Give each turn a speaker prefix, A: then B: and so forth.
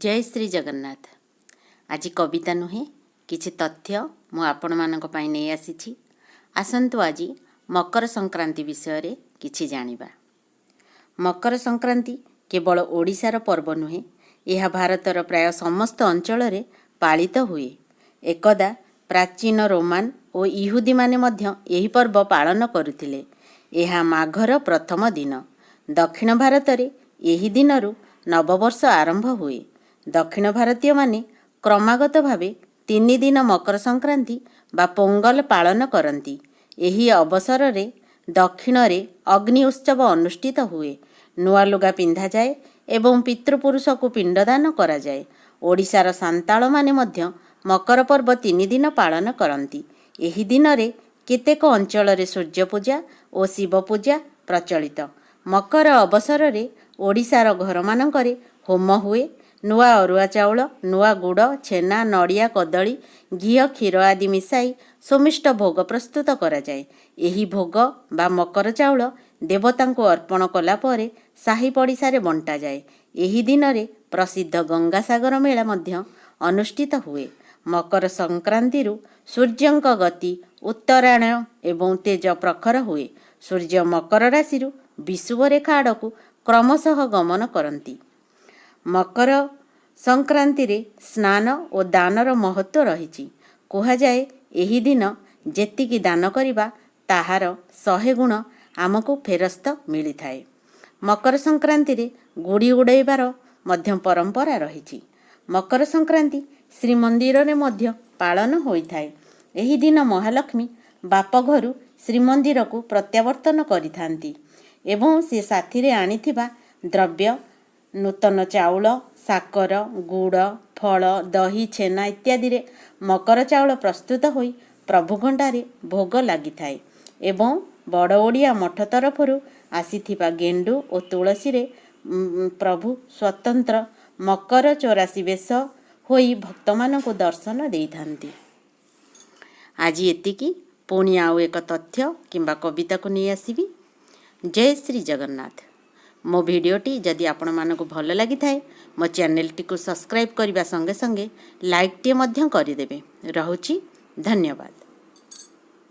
A: जय श्री जगन्नाथ। आज कविता नुहे किछि तथ्य मु आपण मानक पई नै आसीछि। आसंतु आज मकर संक्रांति विषय रे किछि जानिबा। मकर संक्रांति केवल ओडिशार पर्व नुहे, यह भारतर प्राय समस्त अंचल रे पालित हुए। एकदा प्राचीन रोमान और इहुदी माने मध्य एही पर्व पालन करुथिले। यह माघर प्रथम दिन। दक्षिण भारत रे एही दिनरु नववर्ष आरंभ हुए। दक्षिण भारतीय माने क्रमागत भावे 3 दिन मकर संक्रांति बा पोंगल पालन करती। एही अवसर रे दक्षिण रे अग्नि उत्सव अनुष्ठित हुए। नुआ लुगा पिंधा जाए एवं पितृपुरुष को पिंडदान करा जाए। ओडिशार सांताल माने मध्य मकर पर्व 3 दिन पालन करती। एही दिन रे केतेक अंचल रे सूर्य पूजा और शिव पूजा प्रचलित। मकर अवसर रे ओडिशार घर मानकरे होम हुए। नुआ अरुआ चाउल, नुआ गुड़, छेना, नड़िया, कदली, घी, क्षीर आदि मिसाई सोमिष्ट भोग प्रस्तुत करा जाए। एही भोग बा मकर चाउल देवता को अर्पण कला परे साही पड़िशा रे बंटा जाए। एही दिन रे प्रसिद्ध गंगासागर मेला मध्य अनुष्ठित हुए। मकर संक्रांति रु सूर्यंक गति उत्तरायण एवं तेज प्रखर हुए। सूर्य मकर राशि रु विषुव रेखा आड़क क्रमशः गमन करती। मकर संक्रांति रे स्नान और दानर महत्व रही। कह जाए एही दिन जेतिकी दान करिबा ताहार 100 गुण आमको फेरस्त मिली थाए। मकर संक्रांति रे गुड़ी उड़ाइबार मध्य परंपरा रही। मकर संक्रांति श्रीमंदिर रे मध्य पालन होई थाए। एही दिन महालक्ष्मी बाप घरु श्रीमंदिर को प्रत्यावर्तन करिथांती एवं से साथी रे आनिथिबा द्रव्य नूतन चाउल, साकर, गुड़, फल, दही, छेना इत्यादि रे मकर चाउल प्रस्तुत होई प्रभु घंटारे भोग लगी थाए एवं बड़ ओडिया मठ तरफरु आसीथिबा गेंडू और तुलसी रे प्रभु स्वतंत्र मकर 84 बेश होई भक्त मानकु दर्शन देइथांती। आज एतिकी पुणी आउ एक तथ्य किंबा कविता को नहीं आसीबी। जय श्री जगन्नाथ। मो भिडियोटी जदि आपण मानकु भल लगी थाए मो चैनल टी को सब्सक्राइब करने संगे संगे लाइक टी मध्य करिदेबे। रहुछि धन्यवाद।